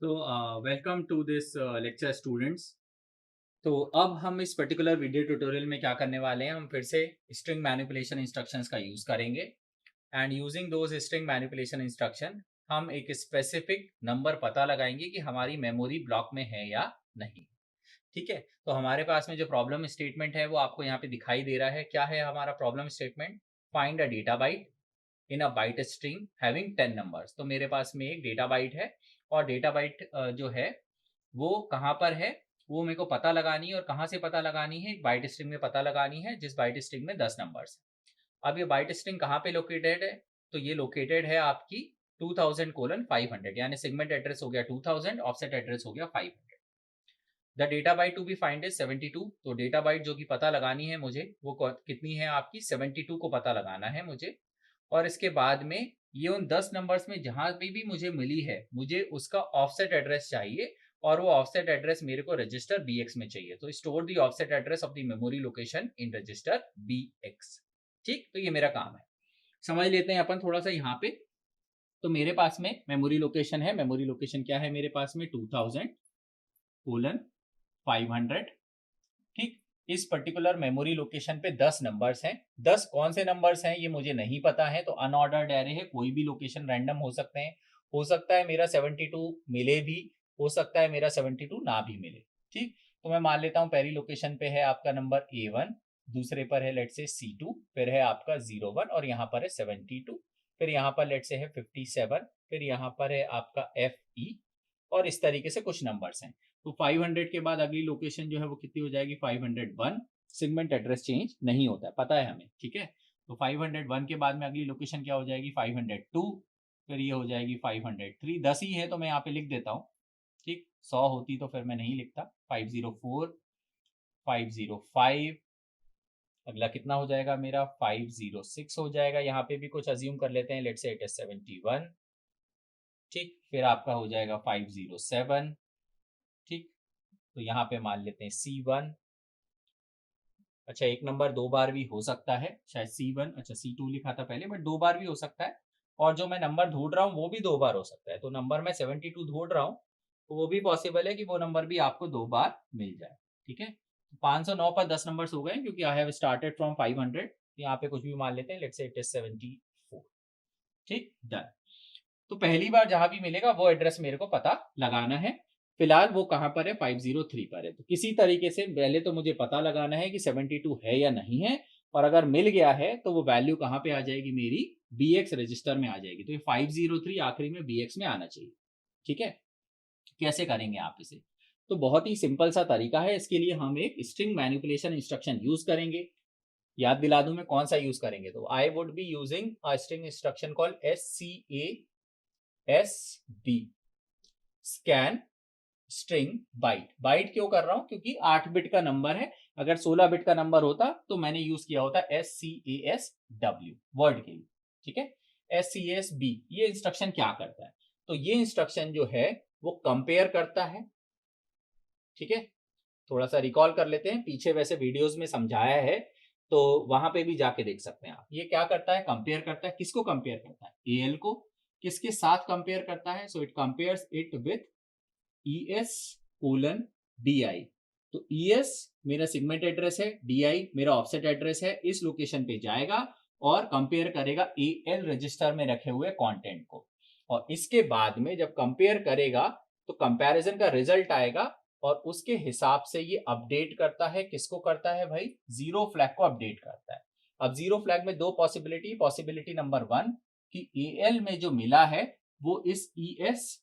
Welcome to this lecture students. तो अब हम इस पर्टिकुलर वीडियो ट्यूटोरियल में क्या करने वाले हैं, हम फिर से स्ट्रिंग मैनिपुलेशन इंस्ट्रक्शंस का यूज़ करेंगे। And using those string manipulation instruction हम एक स्पेसिफिक नंबर पता लगाएंगे कि हमारी मेमोरी ब्लॉक में है या नहीं। ठीक है, तो हमारे पास में जो प्रॉब्लम स्टेटमेंट है वो आपको यहाँ पे दिखाई दे रहा है। क्या है हमारा problem statement? Find a data byte in a byte string having 10 numbers. तो मेरे पास में एक डेटा बाइट है और डेटा बाइट जो है वो कहाँ पर है वो मेरे को पता लगानी है। और कहाँ से पता लगानी है? बाइट स्ट्रिंग में पता लगानी है, जिस बाइट स्ट्रिंग में 10 नंबर्स है। अब ये बाइट स्ट्रिंग कहाँ पे लोकेटेड है? तो ये लोकेटेड है आपकी 2000:500, यानी सेगमेंट एड्रेस हो गया 2000, ऑफसेट एड्रेस हो गया 500। The data byte to be find is 72। तो डेटा बाइट जो कि पता लगानी है मुझे वो कितनी है आपकी? 72 को पता लगाना है मुझे। और इसके बाद में ये उन 10 नंबर्स में जहां पे भी मुझे मिली है मुझे उसका ऑफसेट एड्रेस चाहिए, और वो ऑफसेट एड्रेस मेरे को रजिस्टर BX में चाहिए। तो store the offset address of the memory location in register BX। ठीक, तो ये मेरा काम है। समझ लेते हैं अपन थोड़ा सा यहाँ पे। तो मेरे पास में मेमोरी लोकेशन है। मेमोरी लोकेशन क्या है मेरे पास में? 2000:500। ठीक, इस पर्टिकुलर मेमोरी लोकेशन पे 10 नंबर्स हैं। 10 कौन से नंबर्स हैं ये मुझे नहीं पता है, तो अनऑर्डर्ड एरे है, कोई भी लोकेशन रैंडम हो सकते हैं। हो सकता है मेरा 72 मिले भी, हो सकता है मेरा 72 ना भी मिले। ठीक, तो मैं मान लेता हूँ पहली लोकेशन पे है आपका नंबर A1, दूसरे पर है लेट से C2, फिर है आपका 01 और यहाँ पर है 72, फिर यहाँ पर लेट से है 57, फिर यहाँ पर है आपका FE, और इस तरीके से कुछ नंबर्स हैं। तो 500 के बाद अगली लोकेशन जो है वो कितनी हो जाएगी? 501। सेगमेंट एड्रेस चेंज नहीं होता है, पता है हमें। ठीक है, तो 501 के बाद में अगली लोकेशन क्या हो जाएगी? 502, फिर ये हो जाएगी 503। 10 ही है तो मैं यहाँ पे लिख देता हूँ। ठीक, 100 होती तो फिर मैं नहीं लिखता। 504, 505, अगला कितना हो जाएगा मेरा? 506 हो जाएगा। यहाँ पे भी कुछ अज्यूम कर लेते हैं, लेट्स से इट इज 71। ठीक, फिर आपका हो जाएगा 507। ठीक, तो यहाँ पे मान लेते हैं C1। अच्छा, एक नंबर दो बार भी हो सकता है, शायद C1, अच्छा C2 लिखा था पहले, बट दो बार भी हो सकता है। और जो मैं नंबर ढूंढ रहा हूँ वो भी दो बार हो सकता है। तो नंबर मैं 72 ढूंढ रहा हूँ, तो वो भी पॉसिबल है कि वो नंबर भी आपको दो बार मिल जाए। ठीक है, 509 पर 10 नंबर्स हो गए, क्योंकि आई हैव स्टार्टेड फ्रॉम 500। यहाँ पे कुछ भी मान लेते हैं, लेट्स से इट इज 74। ठीक, डन। तो पहली बार जहां भी मिलेगा वो एड्रेस मेरे को पता लगाना है। फिलहाल वो कहां पर है? 503 पर है। तो किसी तरीके से पहले तो मुझे पता लगाना है कि 72 है या नहीं है, और अगर मिल गया है तो वो वैल्यू कहां पे आ जाएगी? मेरी BX रजिस्टर में आ जाएगी। तो ये 503 आखिरी में BX में आना चाहिए। ठीक है, कैसे करेंगे आप इसे? तो बहुत ही सिंपल सा तरीका है। इसके लिए हम एक स्ट्रिंग मैनिपुलेशन इंस्ट्रक्शन यूज करेंगे। याद दिला दूं मैं कौन सा यूज करेंगे? तो I would be using a string instruction called SCASB, scan string byte. Byte क्यों कर रहा हूं? क्योंकि 8 बिट का नंबर है। अगर 16 बिट का नंबर होता तो मैंने यूज किया होता SCASW वर्ड के लिए। ठीक है, SCASB ये इंस्ट्रक्शन क्या करता है? तो ये इंस्ट्रक्शन जो है वो कंपेयर करता है। ठीक है, थोड़ा सा रिकॉल कर लेते हैं, पीछे वैसे वीडियोस में समझाया है, तो वहां पे भी जाके देख सकते हैं आप। ये क्या करता है? कंपेयर करता है। किसको कंपेयर करता है? AL को। किसके साथ कंपेयर करता है? So it compares it with ES:DI। तो ES मेरा सेगमेंट एड्रेस है, DI मेरा ऑफसेट एड्रेस है। इस लोकेशन पे जाएगा और कंपेयर करेगा AL रजिस्टर में रखे हुए कंटेंट को। और इसके बाद में जब कंपेयर करेगा तो कंपैरिजन का रिजल्ट आएगा, और उसके हिसाब से ये अपडेट करता है। किसको करता है भाई? जीरो फ्लैग को अपडेट करता है। अब जीरो फ्लैग में दो पॉसिबिलिटी। पॉसिबिलिटी नंबर 1 कि AL में जो मिला है वो इस ES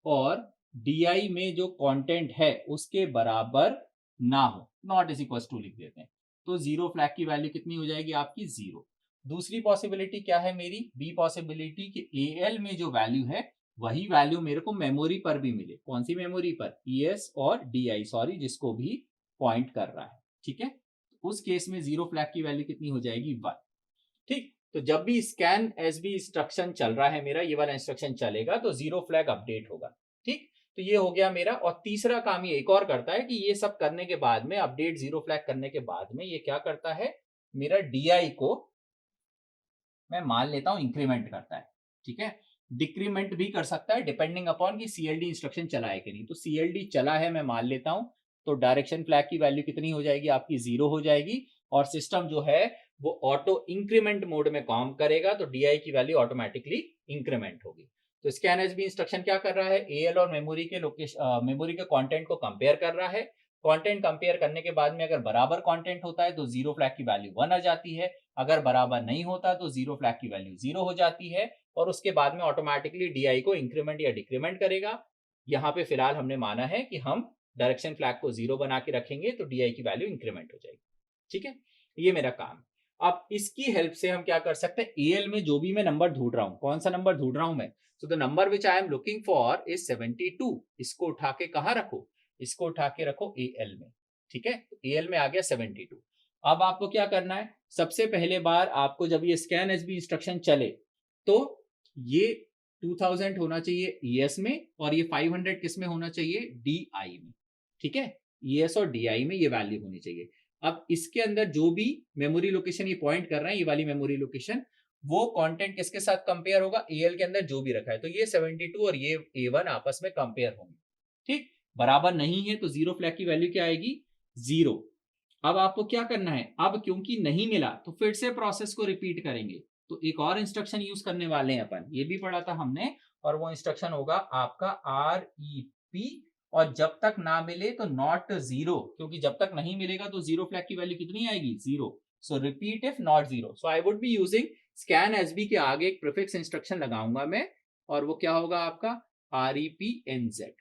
और DI में जो कंटेंट है उसके बराबर ना हो, नॉट इज इक्वल टू लिख देते हैं। तो जीरो फ्लैग की वैल्यू कितनी हो जाएगी आपकी? 0। दूसरी पॉसिबिलिटी क्या है मेरी? बी पॉसिबिलिटी कि AL में जो वैल्यू है वही वैल्यू मेरे को मेमोरी पर भी मिले। कौन सी मेमोरी पर? ES और DI, सॉरी, जिसको भी पॉइंट कर रहा है। ठीक है, उस केस में जीरो फ्लैग की वैल्यू कितनी हो जाएगी? 1। ठीक, तो जब भी स्कैन SB इंस्ट्रक्शन चल रहा है मेरा, ये वाला इंस्ट्रक्शन चलेगा तो जीरो फ्लैग अपडेट होगा। ठीक, तो ये हो गया मेरा। और तीसरा काम ये एक और करता है कि ये सब करने के बाद में, अपडेट जीरो फ्लैग करने के बाद में, ये क्या करता है? मेरा DI को मैं मान लेता हूं इंक्रीमेंट करता है। ठीक है, डिक्रीमेंट भी कर सकता है डिपेंडिंग अपॉन कि CLD इंस्ट्रक्शन चला है कि नहीं। तो CLD चला है, मैं मान लेता हूं, तो डायरेक्शन फ्लैग की वैल्यू कितनी हो जाएगी आपकी, 0 हो जाएगी, और सिस्टम जो है वो ऑटो इंक्रीमेंट मोड में काम करेगा, तो DI की वैल्यू ऑटोमेटिकली इंक्रीमेंट होगी। तो scanSB इंस्ट्रक्शन क्या कर रहा है, AL और मेमोरी के मेमोरी के कंटेंट को कंपेयर कर रहा है। कंटेंट कंपेयर करने के बाद में अगर बराबर कंटेंट होता है तो जीरो फ्लैग की वैल्यू 1 आ जाती है, अगर बराबर नहीं होता तो जीरो फ्लैग की वैल्यू 0 हो जाती है, और उसके बाद में ऑटोमेटिकली DI को इंक्रीमेंट या डिक्रीमेंट करेगा। यहाँ पे फिलहाल हमने माना है कि हम डायरेक्शन फ्लैग को 0 बना के रखेंगे तो DI की वैल्यू इंक्रीमेंट हो जाएगी। ठीक है, ये मेरा काम है। अब इसकी हेल्प से हम क्या कर सकते हैं, AL में जो भी मैं नंबर ढूंढ रहा हूं, कौन सा नंबर ढूंढ रहा हूं मैं, so the number which I am looking for is 72। इसको उठा के कहां रखो, इसको उठा के रखो AL में। ठीक है, तो AL में आ गया 72। अब आपको क्या करना है, सबसे पहले बार आपको जब ये scanSB इंस्ट्रक्शन चले तो ये 2000 होना चाहिए ES में, और ये 500 किस में होना चाहिए, DI में। ठीक है, ES और DI में ये वैल्यू होनी चाहिए। अब इसके अंदर जो भी मेमोरी लोकेशन ये पॉइंट कर रहा है, ये वाली मेमोरी लोकेशन, वो कंटेंट किसके साथ कंपेयर होगा, AL के अंदर जो भी रखा है, तो ये 72 और ये A1 आपस में कंपेयर होंगे। ठीक, बराबर नहीं है तो जीरो फ्लैग की वैल्यू क्या आएगी, 0। अब आपको क्या करना है, अब क्योंकि नहीं मिला तो फिर से प्रोसेस को रिपीट करेंगे, तो एक और इंस्ट्रक्शन यूज करने वाले हैं अपन, ये भी पढ़ा था हमने, और वो इंस्ट्रक्शन होगा आपका REP, और जब तक ना मिले तो नॉट 0, क्योंकि जब तक नहीं मिलेगा तो जीरो फ्लैग की वैल्यू कितनी आएगी, 0। सो repeat if not 0। So I would be using scanSB के आगे एक प्रीफिक्स इंस्ट्रक्शन लगाऊंगा मैं, और वो क्या होगा आपका REPNZ।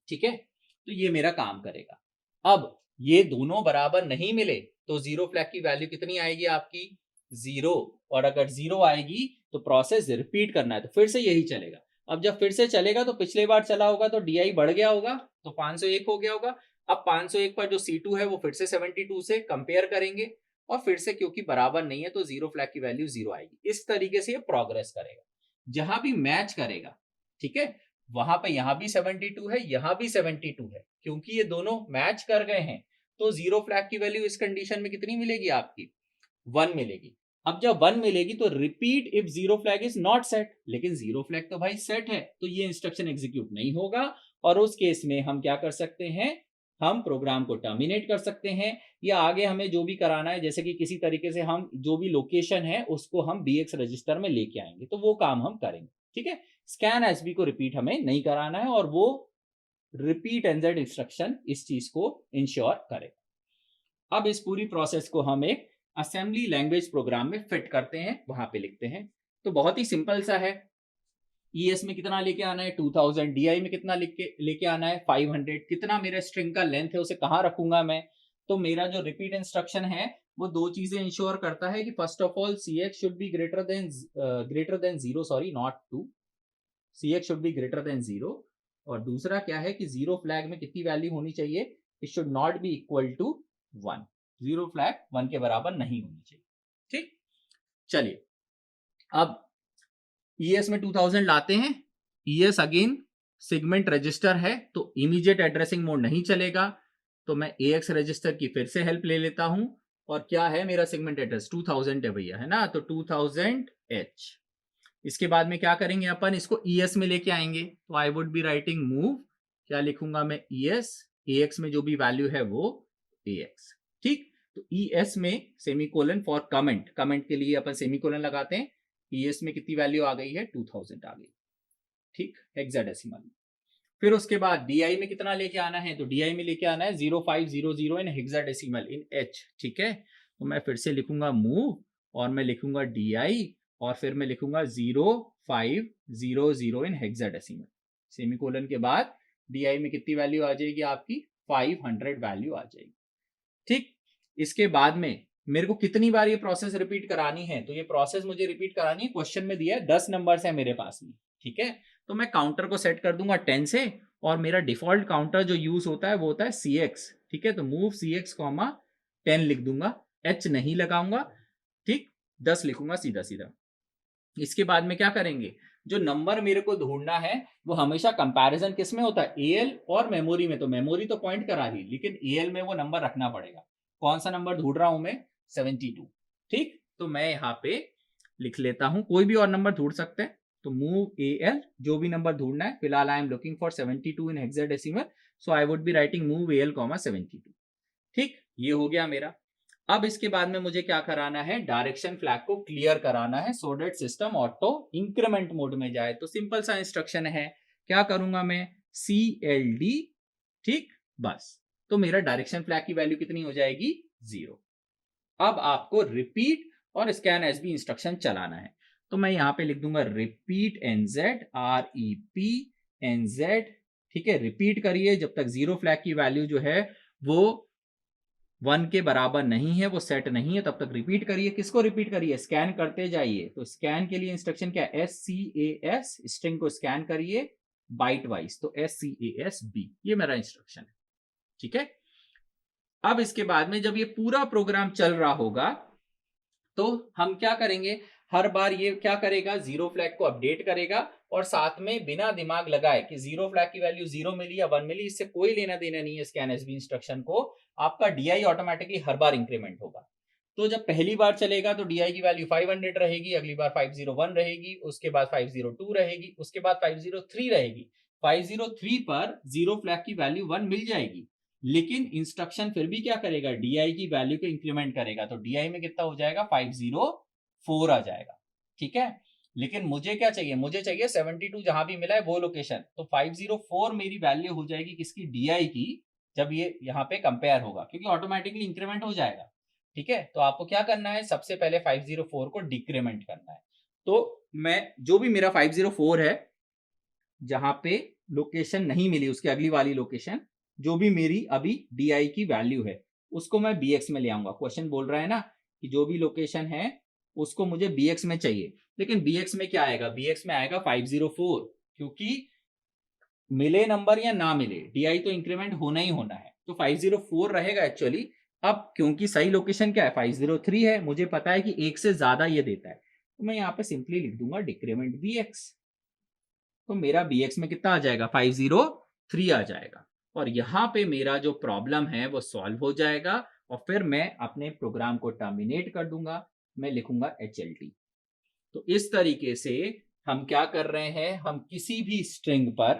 ठीक है, तो ये मेरा काम करेगा। अब ये दोनों बराबर नहीं मिले तो जीरो फ्लैग की वैल्यू कितनी आएगी आपकी, 0, और अगर 0 आएगी तो प्रोसेस रिपीट करना है, तो फिर से यही चलेगा। अब जब फिर से चलेगा तो पिछले बार चला होगा तो DI बढ़ गया होगा, तो 501 हो गया होगा। अब 501 पर जो C2 है वो फिर से 72 से कंपेयर करेंगे, और फिर से क्योंकि बराबर नहीं है तो जीरो फ्लैग की वैल्यू 0 आएगी। इस तरीके से ये प्रोग्रेस करेगा, जहां भी मैच करेगा। ठीक है, वहां पे यहां भी 72 है, यहां भी 72 है, क्योंकि ये दोनों मैच कर गए हैं, तो जीरो फ्लैग की वैल्यू इस कंडीशन में कितनी मिलेगी आपकी, 1 मिलेगी। अब जब 1 मिलेगी तो repeat if zero flag is not set, लेकिन जीरो फ्लैग तो भाई सेट है, तो ये इंस्ट्रक्शन एग्जीक्यूट नहीं होगा, और उस केस में हम क्या कर सकते हैं, हम प्रोग्राम को टर्मिनेट कर सकते हैं, या आगे हमें जो भी कराना है, जैसे कि किसी तरीके से हम जो भी लोकेशन है उसको हम BX रजिस्टर में लेके आएंगे, तो वो काम हम करेंगे। ठीक है, scanSB को रिपीट हमें नहीं कराना है, और वो रिपीट NZ इंस्ट्रक्शन इस चीज को इंश्योर करेगा। अब इस पूरी प्रोसेस को हम एक असेंबली लैंग्वेज प्रोग्राम में फिट करते हैं, वहां पे लिखते हैं। तो बहुत ही सिंपल सा है, ES में कितना लेके आना है 2000, DI में कितना लेके आना है 500, कितना मेरा स्ट्रिंग का लेंथ है उसे कहाँ रखूंगा मैं। तो मेरा जो रिपीट इंस्ट्रक्शन है वो दो चीजें इंश्योर करता है कि first of all CX should be greater than 0, sorry not 2, CX should be greater than 0, और दूसरा क्या है कि जीरो फ्लैग में कितनी वैल्यू होनी चाहिए, it should not be equal to 1, zero flag 1 के बराबर नहीं होनी चाहिए। ठीक, चलिए अब ES में 2000 लाते हैं, ES अगेन सेगमेंट रजिस्टर है तो इमीडिएट एड्रेसिंग मोड नहीं चलेगा, तो मैं AX रजिस्टर की फिर से हेल्प ले लेता हूं, और क्या है मेरा सेगमेंट एड्रेस 2000 है भैया, है ना, तो 2000H। इसके बाद में क्या करेंगे अपन, इसको ES में लेके आएंगे, तो I would be writing move, क्या लिखूंगा मैं, ES, AX में जो भी वैल्यू है वो AX। ठीक, तो ES में सेमीकोलन फॉर कमेंट, कमेंट के लिए अपन सेमीकोलन लगाते हैं, ES में कितनी वैल्यू आ गई है 2000 आ गई। ठीक, हेक्साडेसिमल। फिर उसके बाद DI में कितना लेके आना है, तो DI में लेके आना है 0500 इन हेक्साडेसिमल इन H। ठीक है, तो मैं फिर से लिखूंगा मूव, और मैं लिखूंगा DI, और फिर मैं लिखूंगा 0500 इन हेक्साडेसिमल, सेमीकोलन के बाद DI में कितनी वैल्यू आ जाएगी आपकी 500 वैल्यू आ जाएगी। ठीक, इसके बाद में मेरे को कितनी बार ये प्रोसेस रिपीट करानी है, तो ये प्रोसेस मुझे रिपीट करानी है, क्वेश्चन में दिया है 10 नंबर्स है मेरे पास में। ठीक है, तो मैं काउंटर को सेट कर दूंगा 10 से, और मेरा डिफॉल्ट काउंटर जो यूज होता है वो होता है CX। ठीक है, तो मूव CX, 10 लिख दूंगा, H नहीं लगाऊंगा। ठीक, 10 लिखूंगा सीधा सीधा। इसके बाद में क्या करेंगे, जो नंबर मेरे को ढूंढना है वो हमेशा कंपैरिजन किस में होता है, AL और मेमोरी में, तो मेमोरी तो पॉइंट करा ली, लेकिन AL में वो नंबर रखना पड़ेगा। कौन सा नंबर ढूंढ रहा हूं मैं, 72। ठीक, तो मैं यहाँ पे लिख लेता हूं, कोई भी और नंबर ढूंढ सकते हैं, तो मूव AL, जो भी नंबर ढूंढना है, फिलहाल I am looking for 72 in hexadecimal, so I would be writing move AL, 72। ठीक, ये हो गया मेरा। अब इसके बाद में मुझे क्या कराना है, डायरेक्शन फ्लैग को क्लियर कराना है so that system auto increment mode में जाए। तो सिंपल सा इंस्ट्रक्शन है, क्या करूंगा मैं, CLD, ठीक, बस। तो मेरा डायरेक्शन फ्लैग की वैल्यू कितनी हो जाएगी, 0। अब आपको रिपीट और स्कैन एसबी इंस्ट्रक्शन चलाना है। तो मैं यहां पे लिख दूंगा रिपीट NZ, REP NZ, ठीक है। रिपीट करिए जब तक 0 फ्लैग की वैल्यू जो है वो 1 के बराबर नहीं है, वो सेट नहीं है, तब तक रिपीट करिए। किसको रिपीट करिए, स्कैन करते जाइए। तो स्कैन के लिए इंस्ट्रक्शन क्या है, SCAS, स्ट्रिंग को स्कैन करिए बाइट वाइज, तो SCASB, ये मेरा इंस्ट्रक्शन है, ठीक है। अब इसके बाद में जब ये पूरा प्रोग्राम चल रहा होगा तो हम क्या करेंगे, हर बार ये क्या करेगा, 0 फ्लैग को अपडेट करेगा और साथ में बिना दिमाग लगाए कि 0 फ्लैग की वैल्यू 0 मिली या 1 मिली, इससे कोई लेना देना नहीं है स्कैन एसबी इंस्ट्रक्शन को। आपका DI ऑटोमेटिकली हर बार इंक्रीमेंट होगा। तो जब पहली बार चलेगा तो DI की वैल्यू 500 रहेगी, अगली बार 501 रहेगी, उसके बाद 502 रहेगी, उसके बाद 503 रहेगी। 503 पर 0 फ्लैग की वैल्यू 1 मिल जाएगी, लेकिन इंस्ट्रक्शन फिर भी क्या करेगा, DI की वैल्यू को इंक्रीमेंट करेगा। तो DI में कितना हो जाएगा, 504 आ जाएगा, ठीक है। लेकिन मुझे क्या चाहिए, मुझे चाहिए 72 जहां भी मिला है वो लोकेशन। तो 504 मेरी वैल्यू हो जाएगी किसकी, DI की, जब ये यहाँ पे कंपेयर होगा, क्योंकि ऑटोमेटिकली इंक्रीमेंट हो जाएगा, ठीक है। तो आपको क्या करना है, सबसे पहले 504 को डिक्रीमेंट करना है। तो मैं जो भी मेरा 504 है, जहां पे लोकेशन नहीं मिली उसकी अगली वाली लोकेशन, जो भी मेरी अभी DI की वैल्यू है, उसको मैं BX में ले आऊंगा। क्वेश्चन बोल रहा है ना कि जो भी लोकेशन है उसको मुझे BX में चाहिए, लेकिन BX में क्या आएगा, BX में आएगा 504, क्योंकि मिले नंबर या ना मिले DI तो इंक्रीमेंट होना ही होना है, तो 504 रहेगा एक्चुअली। अब क्योंकि सही लोकेशन क्या है, 503 है, मुझे पता है कि एक से ज्यादा ये देता है, तो मैं यहाँ पे सिंपली लिख दूंगा डिक्रीमेंट BX। तो मेरा BX में कितना आ जाएगा, 503 आ जाएगा, और यहाँ पे मेरा जो प्रॉब्लम है वो सॉल्व हो जाएगा, और फिर मैं अपने प्रोग्राम को टर्मिनेट कर दूंगा, मैं लिखूंगा HLT। तो इस तरीके से हम क्या कर रहे हैं, हम किसी भी स्ट्रिंग पर,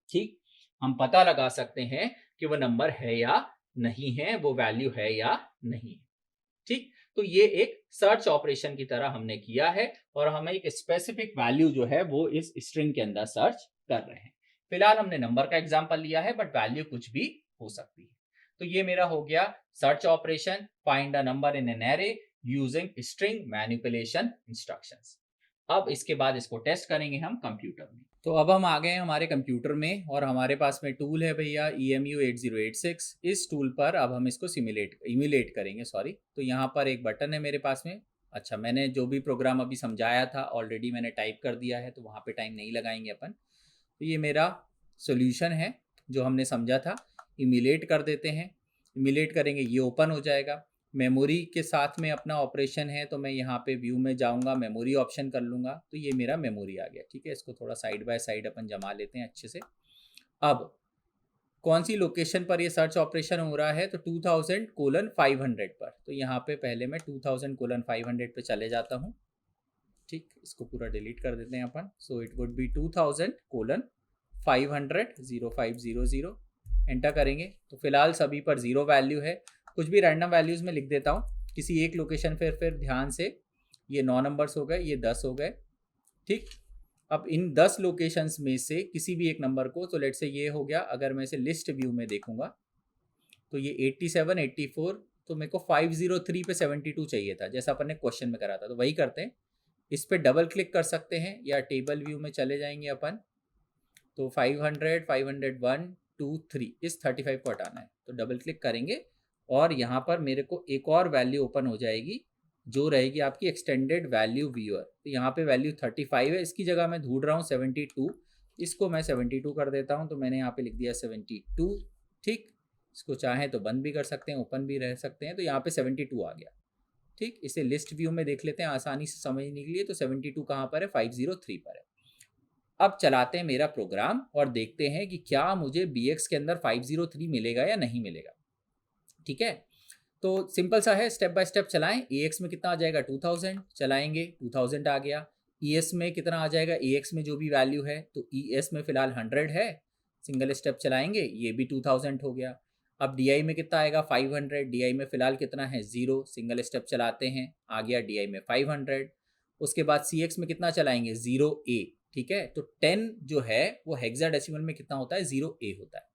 ठीक, हम पता लगा सकते हैं कि वो नंबर है या नहीं है, वो वैल्यू है या नहीं है, ठीक। तो ये एक सर्च ऑपरेशन की तरह हमने किया है, और हमें एक स्पेसिफिक वैल्यू जो है वो इस स्ट्रिंग के अंदर सर्च कर रहे हैं। फिलहाल हमने नंबर का एग्जांपल लिया है, बट वैल्यू कुछ भी हो सकती है। तो ये मेरा हो गया search operation, find a number in an array using string manipulation instructions. अब इसके बाद इसको टेस्ट करेंगे हम कंप्यूटर में। तो अब हम आ गए हैं हमारे कंप्यूटर में, और हमारे पास में टूल है भैया EMU 8086। इस टूल पर अब हम इसको इम्यूलेट करेंगे, सॉरी। तो यहाँ पर एक बटन है मेरे पास में। अच्छा, मैंने जो भी प्रोग्राम अभी समझाया था ऑलरेडी मैंने टाइप कर दिया है, तो वहाँ पे टाइम नहीं लगाएंगे अपन। तो ये मेरा सोल्यूशन है जो हमने समझा था। इम्यूलेट कर देते हैं, इम्यूलेट करेंगे, ये ओपन हो जाएगा। मेमोरी के साथ में अपना ऑपरेशन है, तो मैं यहाँ पे व्यू में जाऊँगा, मेमोरी ऑप्शन कर लूँगा, तो ये मेरा मेमोरी आ गया, ठीक है। इसको थोड़ा साइड बाय साइड अपन जमा लेते हैं अच्छे से। अब कौन सी लोकेशन पर ये सर्च ऑपरेशन हो रहा है, तो 2000:500 पर। तो यहाँ पे पहले मैं 2000:500 पे चले जाता हूँ, ठीक। इसको पूरा डिलीट कर देते हैं अपन। So it would be 2000:500:0500। Enter करेंगे, तो फिलहाल सभी पर 0 वैल्यू है। कुछ भी रैंडम वैल्यूज में लिख देता हूँ किसी एक लोकेशन पर। फिर ध्यान से, ये 9 नंबर्स हो गए, ये 10 हो गए, ठीक। अब इन 10 लोकेशंस में से किसी भी एक नंबर को, तो लेट से ये हो गया, अगर मैं इसे लिस्ट व्यू में देखूंगा तो ये 87, 84, तो मेरे को 503 पे 72 चाहिए था, जैसा अपन ने क्वेश्चन में करा था। तो वही करते हैं, इस पे डबल क्लिक कर सकते हैं, या टेबल व्यू में चले जाएंगे अपन। तो 500, 501, 2, 3, इस 35 को हटाना है, तो डबल क्लिक करेंगे और यहाँ पर मेरे को एक और वैल्यू ओपन हो जाएगी जो रहेगी आपकी एक्सटेंडेड वैल्यू व्यूअर। तो यहाँ पे वैल्यू 35 है, इसकी जगह मैं ढूंढ रहा हूँ 72, इसको मैं 72 कर देता हूँ। तो मैंने यहाँ पे लिख दिया 72, ठीक। इसको चाहें तो बंद भी कर सकते हैं, ओपन भी रह सकते हैं। तो यहाँ पे 72 आ गया, ठीक। इसे लिस्ट व्यू में देख लेते हैं आसानी से समझने के लिए। तो 72 कहाँ पर है, 503 पर है। अब चलाते हैं मेरा प्रोग्राम और देखते हैं कि क्या मुझे BX के अंदर 503 मिलेगा या नहीं मिलेगा, ठीक है। तो सिंपल सा है, स्टेप बाय स्टेप चलाएं। AX में कितना आ जाएगा, 2000, चलाएंगे, 2000 आ गया। ES में कितना आ जाएगा, AX में जो भी वैल्यू है, तो ES में फिलहाल 100 है, सिंगल स्टेप चलाएंगे, ये भी 2000 हो गया। अब DI में कितना आएगा, 500, DI में फिलहाल कितना है, 0, सिंगल स्टेप चलाते हैं, आ गया DI में 500। उसके बाद CX में कितना चलाएंगे, 0A, ठीक है। तो 10 जो है वो हेक्साडेसिमल में कितना होता है, 0A होता है,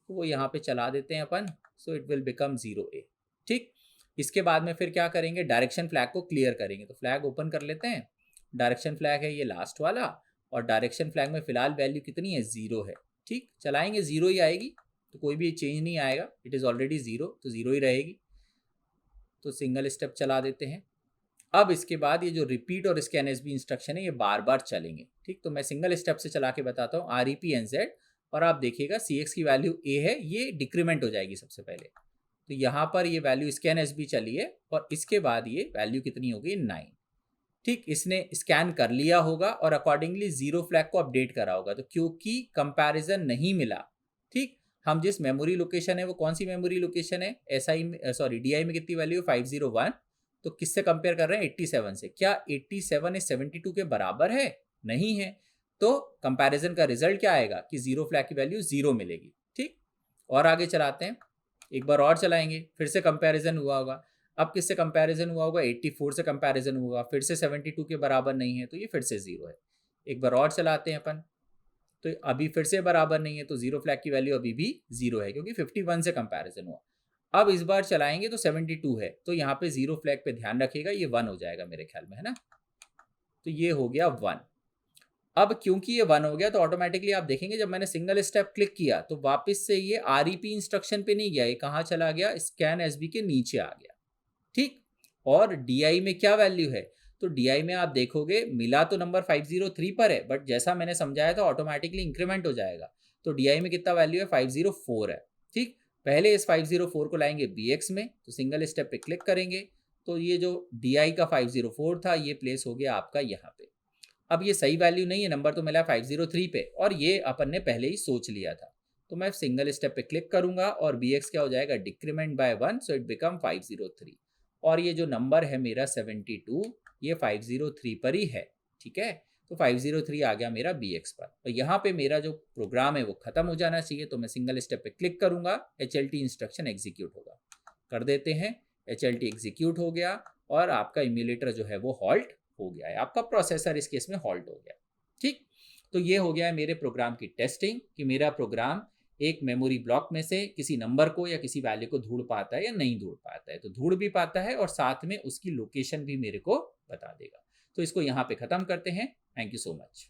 तो वो यहाँ पे चला देते हैं अपन, so it will become 0A, ठीक। इसके बाद में फिर क्या करेंगे, डायरेक्शन फ्लैग को क्लियर करेंगे, तो फ्लैग ओपन कर लेते हैं। डायरेक्शन फ्लैग है ये लास्ट वाला, और डायरेक्शन फ्लैग में फिलहाल वैल्यू कितनी है, 0 है, ठीक। चलाएंगे 0 ही आएगी, तो कोई भी चेंज नहीं आएगा, इट इज़ ऑलरेडी 0, तो 0 ही रहेगी। तो सिंगल स्टेप चला देते हैं। अब इसके बाद ये जो रिपीट और स्कैन एस बी इंस्ट्रक्शन है ये बार बार चलेंगे, ठीक। तो मैं सिंगल स्टेप से चला के बताता हूँ, REPNZ, और आप देखिएगा CX की वैल्यू A है, ये डिक्रीमेंट हो जाएगी सबसे पहले। तो यहाँ पर ये वैल्यू स्कैन एस बी चली है, और इसके बाद ये वैल्यू कितनी होगी, 9, ठीक। इसने स्कैन कर लिया होगा और अकॉर्डिंगली 0 फ्लैग को अपडेट करा होगा, तो क्योंकि कंपैरिजन नहीं मिला, ठीक। हम जिस मेमोरी लोकेशन है वो कौन सी मेमोरी लोकेशन है, SI में, सॉरी DI में कितनी वैल्यू है, 501, तो किससे कंपेयर कर रहे हैं, 87 से। क्या 87 इस 72 के बराबर है, नहीं है, तो कंपैरिजन का रिजल्ट क्या आएगा कि 0 फ्लैग की वैल्यू 0 मिलेगी, ठीक। और आगे चलाते हैं, एक बार और चलाएंगे, फिर से कंपैरिजन हुआ होगा। अब किससे कंपैरिजन हुआ होगा, 84 से कंपैरिजन हुआ, फिर से 72 के बराबर नहीं है, तो ये फिर से 0 है। एक बार और चलाते हैं अपन, तो अभी फिर से बराबर नहीं है, तो 0 फ्लैग की वैल्यू अभी भी 0 है, क्योंकि 51 से कंपैरिजन हुआ। अब इस बार चलाएंगे तो 72 है, तो यहाँ पे 0 फ्लैग पे ध्यान रखिएगा, ये 1 हो जाएगा मेरे ख्याल में, है ना। तो ये हो गया 1। अब क्योंकि ये 1 हो गया, तो ऑटोमेटिकली आप देखेंगे जब मैंने सिंगल स्टेप क्लिक किया तो वापस से ये REP इंस्ट्रक्शन पे नहीं गया, ये कहाँ चला गया, स्कैन एसबी के नीचे आ गया, ठीक। और DI में क्या वैल्यू है, तो DI में आप देखोगे मिला तो नंबर 503 पर है, बट जैसा मैंने समझाया था ऑटोमेटिकली इंक्रीमेंट हो जाएगा, तो DI में कितना वैल्यू है, 504 है, ठीक। पहले इस 504 को लाएंगे BX में, तो सिंगल स्टेप पे क्लिक करेंगे, तो ये जो DI का 504 था ये प्लेस हो गया आपका यहाँ पे। अब ये सही वैल्यू नहीं है, नंबर तो मिला 503 पे, और ये अपन ने पहले ही सोच लिया था, तो मैं सिंगल स्टेप पे क्लिक करूंगा और BX क्या हो जाएगा, decrement by 1, so it become 503, और ये जो नंबर है मेरा 72, ये 503 पर ही है, ठीक है। तो 503 आ गया मेरा BX पर, और यहाँ पे मेरा जो प्रोग्राम है वो खत्म हो जाना चाहिए, तो मैं सिंगल स्टेप पे क्लिक करूंगा, HLT इंस्ट्रक्शन एग्जीक्यूट होगा, कर देते हैं, HLT एग्जीक्यूट हो गया, और आपका इम्यूलेटर जो है वो हॉल्ट हो गया है, आपका प्रोसेसर इस केस में हॉल्ट हो गया, ठीक। तो ये हो गया है मेरे प्रोग्राम की टेस्टिंग, कि मेरा प्रोग्राम एक मेमोरी ब्लॉक में से किसी नंबर को या किसी वैल्यू को ढूंढ पाता है या नहीं ढूंढ पाता है, तो ढूंढ भी पाता है और साथ में उसकी लोकेशन भी मेरे को बता देगा। तो इसको यहाँ पे ख़त्म करते हैं। Thank you so much.